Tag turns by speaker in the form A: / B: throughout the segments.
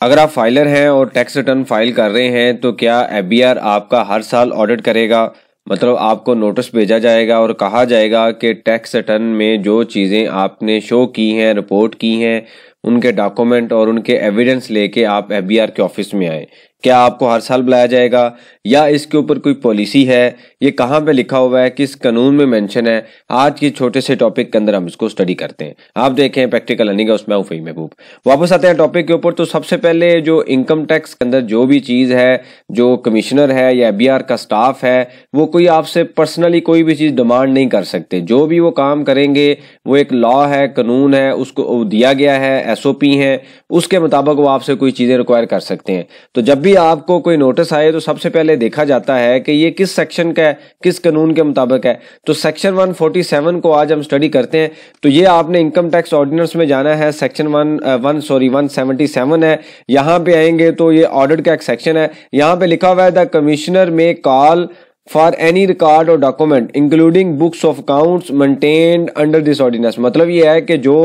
A: अगर आप फाइलर हैं और टैक्स रिटर्न फाइल कर रहे हैं तो क्या एफबीआर आपका हर साल ऑडिट करेगा? मतलब आपको नोटिस भेजा जाएगा और कहा जाएगा कि टैक्स रिटर्न में जो चीज़ें आपने शो की हैं, रिपोर्ट की हैं, उनके डॉक्यूमेंट और उनके एविडेंस लेके आप एफबीआर के ऑफिस में आए। क्या आपको हर साल बुलाया जाएगा या इसके ऊपर कोई पॉलिसी है? ये कहाँ पे लिखा हुआ है, किस कानून में मेंशन है? आज के छोटे से टॉपिक के अंदर हम इसको स्टडी करते हैं। आप देखें प्रैक्टिकल अर्निंग, उसमें फ़हीम महबूब। वापस आते हैं टॉपिक के ऊपर। तो सबसे पहले जो इनकम टैक्स के अंदर जो भी चीज़ है, जो कमिश्नर है या एफबीआर का स्टाफ है, वो कोई आपसे पर्सनली कोई भी चीज़ डिमांड नहीं कर सकते। जो भी वो काम करेंगे वो एक लॉ है, कानून है, उसको दिया गया है, एसओपी है, उसके मुताबिक वो आपसे कोई चीज़ें रिक्वायर कर सकते हैं। तो जब भी आपको कोई नोटिस आए तो सबसे पहले देखा जाता है कि ये किस सेक्शन का है, किस कानून के मुताबिक है। तो सेक्शन 147 को आज हम स्टडी करते हैं। तो ये आपने इनकम टैक्स ऑर्डिनेंस में जाना है। सेक्शन 177 है। यहाँ पे आएंगे तो ये ऑडिट का एक सेक्शन है। यहाँ पे लिखा हुआ है the commissioner may call for any record और document including books of accounts maintained under this ordinance. मतलब ये है कि जो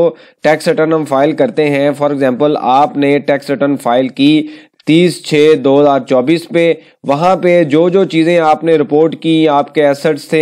A: टैक्स रिटर्न हम फाइल करते हैं, फॉर एग्जांपल आपने टैक्स रिटर्न फाइल की 30/6/2024 पे, वहाँ पे जो जो चीज़ें आपने रिपोर्ट की, आपके एसेट्स थे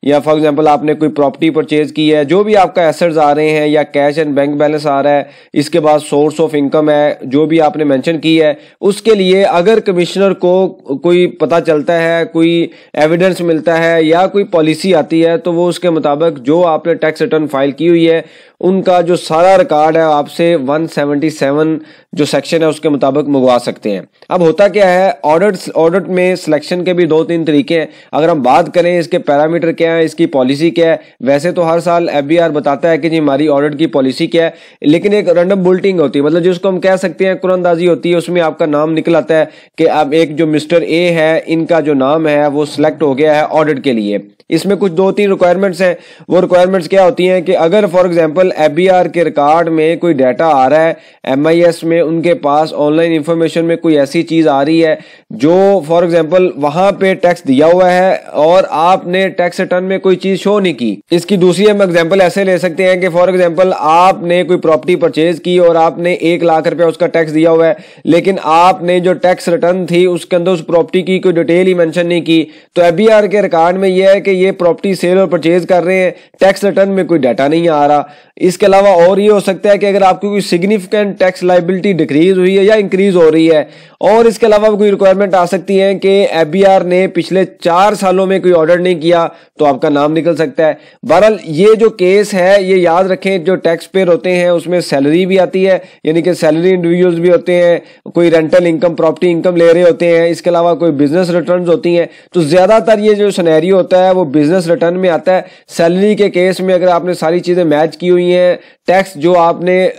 A: या फॉर एग्जांपल आपने कोई प्रॉपर्टी परचेज की है, जो भी आपका एसेट्स आ रहे हैं या कैश एंड बैंक बैलेंस आ रहा है, इसके बाद सोर्स ऑफ इनकम है जो भी आपने मेंशन की है, उसके लिए अगर कमिश्नर को कोई पता चलता है, कोई एविडेंस मिलता है या कोई पॉलिसी आती है, तो वो उसके मुताबिक जो आपने टैक्स रिटर्न फाइल की हुई है उनका जो सारा रिकॉर्ड है आपसे 177 जो सेक्शन है उसके मुताबिक मंगवा सकते हैं। अब होता क्या है, ऑडिट में सिलेक्शन के भी 2-3 तरीके हैं। अगर हम बात करें इसके पैरामीटर क्या है, इसकी पॉलिसी क्या है, वैसे तो हर साल एफबीआर बताता है कि जी हमारी ऑडिट की पॉलिसी क्या है, लेकिन एक रैंडम बुलेटिन होती है, मतलब जिसको हम कह सकते हैं कुरानंदाजी होती है। उसमें आपका नाम निकल आता है कि अब एक जो मिस्टर ए है, इनका जो नाम है वो सिलेक्ट हो गया है ऑडिट के लिए। इसमें कुछ 2-3 रिक्वायरमेंट्स हैं। वो रिक्वायरमेंट्स क्या होती हैं कि अगर फॉर एग्जांपल एफबीआर के रिकॉर्ड में कोई डाटा आ रहा है, एमआईएस में उनके पास ऑनलाइन इंफॉर्मेशन में कोई ऐसी चीज आ रही है जो फॉर एग्जांपल वहां पे टैक्स दिया हुआ है और आपने टैक्स रिटर्न में कोई चीज शो नहीं की। इसकी दूसरी हम एग्जांपल ऐसे ले सकते हैं कि फॉर एग्जांपल आपने कोई प्रॉपर्टी परचेज की और आपने 1 लाख रुपया उसका टैक्स दिया हुआ है, लेकिन आपने जो टैक्स रिटर्न थी उसके अंदर उस प्रॉपर्टी की कोई डिटेल ही मेंशन नहीं की। तो एफबीआर के रिकॉर्ड में यह है कि ये प्रॉपर्टी सेल और परचेज कर रहे हैं, टैक्स रिटर्न में कोई डाटा नहीं आ रहा। इसके अलावा और ये हो सकता है कि अगर आपकी कोई सिग्निफिकेंट टैक्स लायबिलिटी डिक्रीज हुई है या इंक्रीज हो रही है, और इसके अलावा कोई रिक्वायरमेंट आ सकती है कि एफबीआर ने पिछले 4 सालों में कोई ऑर्डर नहीं किया तो आपका नाम निकल सकता है। बहरहाल ये जो केस है ये याद रखें, जो टैक्स पेयर होते हैं उसमें सैलरी भी आती है, यानी कि सैलरी इंडिविजुअल्स भी होते हैं, कोई रेंटल इनकम, प्रॉपर्टी इनकम ले रहे होते हैं, इसके अलावा कोई बिजनेस रिटर्न्स होती हैं। तो ज्यादातर ये जो सिनेरियो होता है वो बिजनेस रिटर्न में आता है। सैलरी के केस में अगर आपने सारी चीजें मैच की हुई हैं, टैक्स जो आपने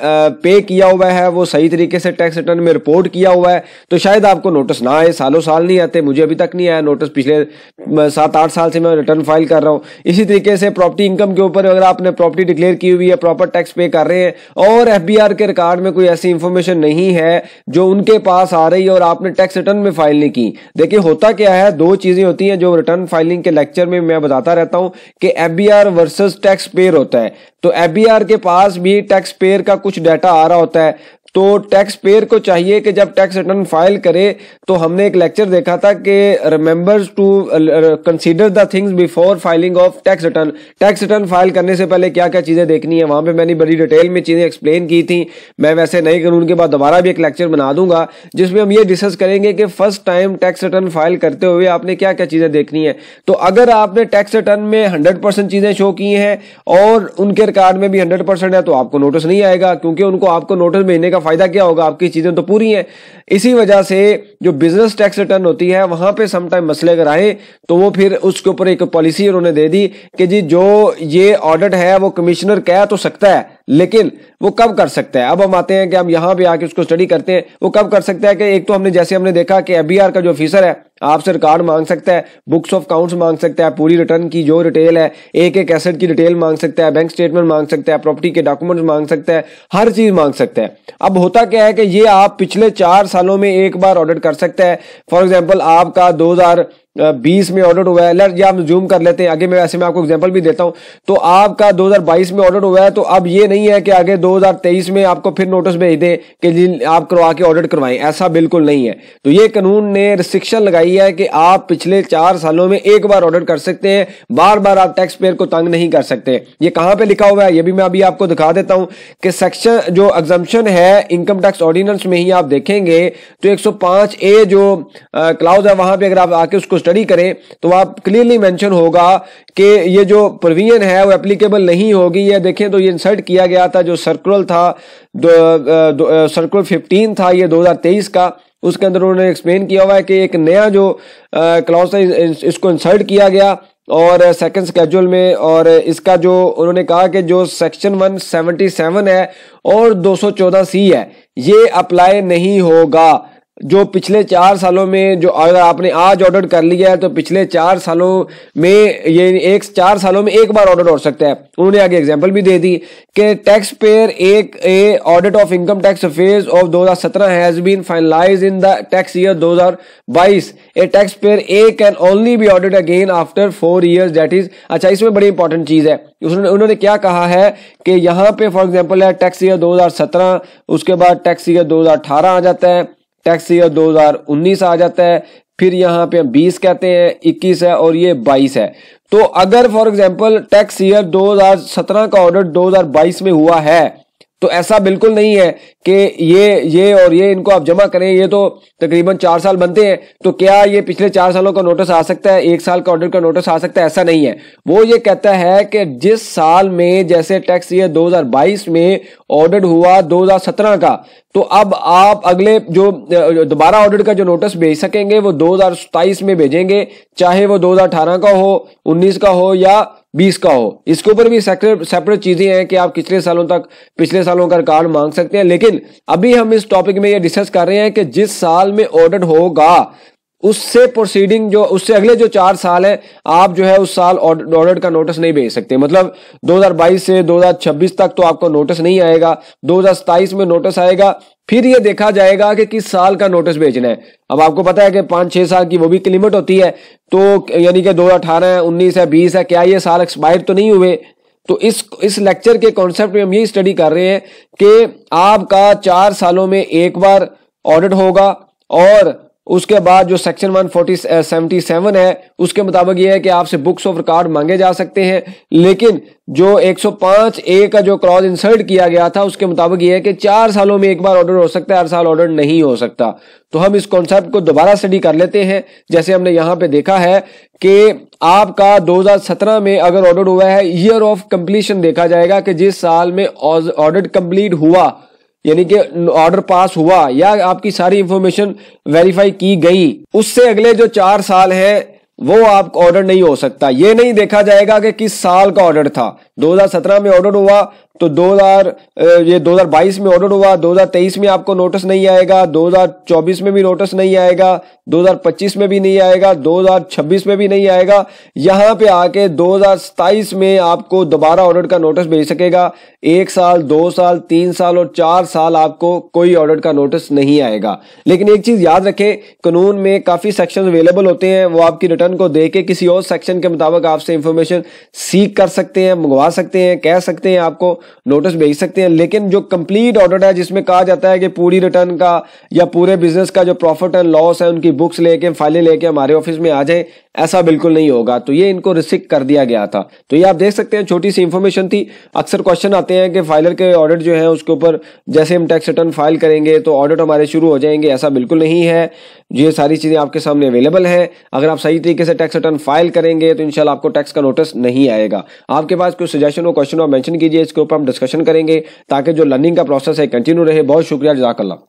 A: पे किया हुआ है वो सही तरीके से टैक्स रिटर्न में रिपोर्ट किया हुआ है, तो शायद आपको नोटिस ना आए। सालों साल नहीं आते, मुझे अभी तक नहीं आया नोटिस, पिछले 7-8 साल से मैं रिटर्न फाइल कर रहा हूँ। इसी तरीके से प्रॉपर्टी इनकम के ऊपर अगर आपने प्रॉपर्टी डिक्लेयर की हुई है, प्रॉपर टैक्स पे कर रहे हैं और एफबीआर के रिकॉर्ड में कोई ऐसी इंफॉर्मेशन नहीं है जो उनके पास आ रही है और आपने टैक्स रिटर्न में फाइल नहीं की। देखिए होता क्या है, 2 चीजें होती हैं जो रिटर्न फाइलिंग के लेक्चर में मैं बताता रहता हूं कि एफबीआर वर्सेस टैक्स पेयर होता है। तो एफबीआर के पास भी टैक्स पेयर का कुछ डाटा आ रहा होता है, तो टैक्स पेयर को चाहिए कि जब टैक्स रिटर्न फाइल करे, तो हमने एक लेक्चर देखा था कि remembers to consider the things before filing of tax return. Tax return file करने से पहले क्या क्या चीजें देखनी है, वहां पे मैंने बड़ी डिटेल में चीजें एक्सप्लेन की थी। मैं वैसे नए कानून के बाद दोबारा भी एक लेक्चर बना दूंगा जिसमें हम ये डिस्कस करेंगे कि first time tax return file करते हुए आपने क्या क्या चीजें देखनी है। तो अगर आपने टैक्स रिटर्न में 100% चीजें शो की हैं और उनके रिकॉर्ड में भी 100% है तो आपको नोटिस नहीं आएगा, क्योंकि उनको आपको नोटिस भेजने का फायदा क्या होगा, आपकी चीजें तो पूरी हैं। इसी वजह से जो बिजनेस टैक्स रिटर्न होती है वहां पे सम टाइम मसले अगर आए तो वो फिर उसके ऊपर एक पॉलिसी उन्होंने दे दी कि जी जो ये ऑडिट है वो कमिश्नर कह तो सकता है, लेकिन वो कब कर सकता है। अब हम आते हैं कि हम यहां पे आके उसको स्टडी करते हैं। वो कब कर सकता है कि एक तो हमने देखा कि एफबीआर का जो ऑफिसर है आपसे रिकॉर्ड मांग सकता है, बुक्स ऑफ अकाउंट्स मांग सकता है, पूरी रिटर्न की जो डिटेल है, एक एक एसेट की डिटेल मांग सकता है, बैंक स्टेटमेंट मांग सकता है, प्रॉपर्टी के डॉक्यूमेंट्स मांग सकता है, हर चीज मांग सकता है। अब होता क्या है कि ये आप पिछले 4 सालों में एक बार ऑडिट कर सकता है। फॉर एग्जांपल आपका 2020 में ऑडिट हुआ है, लेट्स आप जूम कर लेते हैं आगे, मैं वैसे मैं आपको एग्जांपल भी देता हूं, तो आपका 2022 में ऑडिट हुआ है, तो अब ये नहीं है कि आगे 2023 में आपको फिर नोटिस भेज दे कि जी आप करवा के ऑडिट करवाएं, ऐसा बिल्कुल नहीं है। तो ये कानून ने रिस्ट्रिक्शन लगाई है कि आप पिछले 4 सालों में एक बार ऑडिट कर सकते हैं, बार बार आप टैक्स पेयर को तंग नहीं कर सकते। ये कहां पे लिखा हुआ है ये भी मैं अभी आपको दिखा देता हूं कि सेक्शन जो एग्जम्पशन है इनकम टैक्स ऑर्डिनेंस में ही आप देखेंगे तो 105A जो क्लाउज है वहां पे अगर आप आके उसको स्टडी करें तो आप क्लियरली मेंशन होगा कि ये जो प्रोविजन है वो एप्लीकेबल नहीं होगी। ये देखें तो ये इंसर्ट किया गया था, जो सर्कुलर था सर्कुलर 15 था ये 2023 का, उसके अंदर उन्होंने एक्सप्लेन किया हुआ है कि एक नया जो क्लाउज था इसको इंसर्ट किया गया और सेकंड स्केड्यूल में, और इसका जो उन्होंने कहा कि जो सेक्शन 177 है और 214C है ये अप्लाई नहीं होगा। जो पिछले 4 सालों में जो अगर आपने आज ऑडिट कर लिया है तो पिछले 4 सालों में ये 4 सालों में एक बार ऑडिट हो सकता है। उन्होंने आगे एग्जांपल भी दे दी कि taxpayer A audit of income tax affairs of 2017 has been finalised in the tax year 2022। A taxpayer A can only be audit again after 4 years, that is. अच्छा, इसमें बड़ी इंपॉर्टेंट चीज है, उन्होंने क्या कहा है कि यहाँ पे फॉर एग्जाम्पल है टैक्स ईयर 2017, उसके बाद टैक्स ईयर 2018 आ जाता है, टैक्स ईयर 2019 आ जाता है, फिर यहाँ पे 20 कहते हैं, 21 है और ये 22 है। तो अगर फॉर एग्जांपल टैक्स ईयर 2017 का ऑडिट 2022 में हुआ है तो ऐसा बिल्कुल नहीं है कि ये और ये इनको आप जमा करें, ये तो तकरीबन 4 साल बनते हैं, तो क्या ये पिछले 4 सालों का नोटिस आ सकता है, 1 साल का ऑडिट का नोटिस आ सकता है? ऐसा नहीं है। वो ये कहता है कि जिस साल में जैसे टैक्स ईयर 2022 में ऑडिट हुआ 2017 का, तो अब आप अगले जो दोबारा ऑडिट का जो नोटिस भेज सकेंगे वो 2027 में भेजेंगे, चाहे वो 2018 का हो, 19 का हो या 20 का हो। इसके ऊपर भी सेपरेट चीजें हैं कि आप पिछले सालों का रिकॉर्ड मांग सकते हैं, लेकिन अभी हम इस टॉपिक में ये डिस्कस कर रहे हैं कि जिस साल में ऑडिट होगा उससे प्रोसीडिंग जो उससे अगले जो 4 साल है आप जो है उस साल ऑडिट का नोटिस नहीं भेज सकते। मतलब 2022 से 2026 तक तो आपको नोटिस नहीं आएगा, 2027 में नोटिस आएगा, फिर ये देखा जाएगा कि किस साल का नोटिस भेजना है। अब आपको पता है कि 5-6 साल की वो भी लिमिट होती है, तो यानी कि 2018 है, 19 है, 20 है, क्या ये साल एक्सपायर तो नहीं हुए? तो इस लेक्चर के कॉन्सेप्ट में हम यही स्टडी कर रहे हैं कि आपका 4 सालों में एक बार ऑडिट होगा और उसके बाद जो सेक्शन 177 है उसके मुताबिक ये है कि आपसे बुक्स ऑफ रिकॉर्ड मांगे जा सकते हैं, लेकिन जो 105A का जो क्लॉज इंसर्ट किया गया था उसके मुताबिक ये है कि 4 सालों में एक बार ऑडिट हो सकता है, हर साल ऑडिट नहीं हो सकता। तो हम इस कॉन्सेप्ट को दोबारा स्टडी कर लेते हैं। जैसे हमने यहाँ पे देखा है कि आपका 2017 में अगर ऑडिट हुआ है, ईयर ऑफ कंप्लीशन देखा जाएगा कि जिस साल में ऑडिट कंप्लीट हुआ, यानी कि ऑर्डर पास हुआ या आपकी सारी इंफॉर्मेशन वेरीफाई की गई, उससे अगले जो 4 साल हैं वो आप ऑर्डर नहीं हो सकता। ये नहीं देखा जाएगा कि किस साल का ऑर्डर था। 2017 में ऑर्डर हुआ तो 2022 में ऑर्डर हुआ, 2023 में आपको नोटिस नहीं आएगा, 2024 में भी नोटिस नहीं आएगा, 2025 में भी नहीं आएगा, 2026 में भी नहीं आएगा। यहां पे आके 2027 में आपको दोबारा ऑडिट का नोटिस भेज सकेगा। 1 साल, 2 साल, 3 साल और 4 साल आपको कोई ऑडिट का नोटिस नहीं आएगा। लेकिन एक चीज याद रखें, कानून में काफी सेक्शन अवेलेबल होते हैं, वो आपकी रिटर्न को देके किसी और सेक्शन के मुताबिक आपसे इंफॉर्मेशन सीख कर सकते हैं, मंगवा सकते हैं, कह सकते हैं, आपको नोटिस भेज सकते हैं। लेकिन जो कंप्लीट ऑडिट है जिसमें कहा जाता है कि पूरी रिटर्न का या पूरे बिजनेस का जो प्रॉफिट एंड लॉस है उनकी बुक्स लेके, फाइलें लेके हमारे ऑफिस में आ जाए, ऐसा बिल्कुल नहीं होगा। तो ये इनको रिस्ट्रिक्ट कर दिया गया था। तो ये आप देख सकते हैं, छोटी सी इंफॉर्मेशन थी। अक्सर क्वेश्चन आते हैं कि फाइलर के ऑडिट जो है उसके ऊपर जैसे हम टैक्स रिटर्न फाइल करेंगे तो ऑडिट हमारे शुरू हो जाएंगे, ऐसा बिल्कुल नहीं है। ये सारी चीजें आपके सामने अवेलेबल है। अगर आप सही तरीके से टैक्स रिटर्न फाइल करेंगे तो इंशाल्लाह आपको टैक्स का नोटिस नहीं आएगा। आपके पास कोई सजेशन हो, क्वेश्चन हो, मेंशन कीजिए, इसके ऊपर हम डिस्कशन करेंगे ताकि जो लर्निंग का प्रोसेस है कंटिन्यू रहे। बहुत शुक्रिया, जज़ाकल्लाह।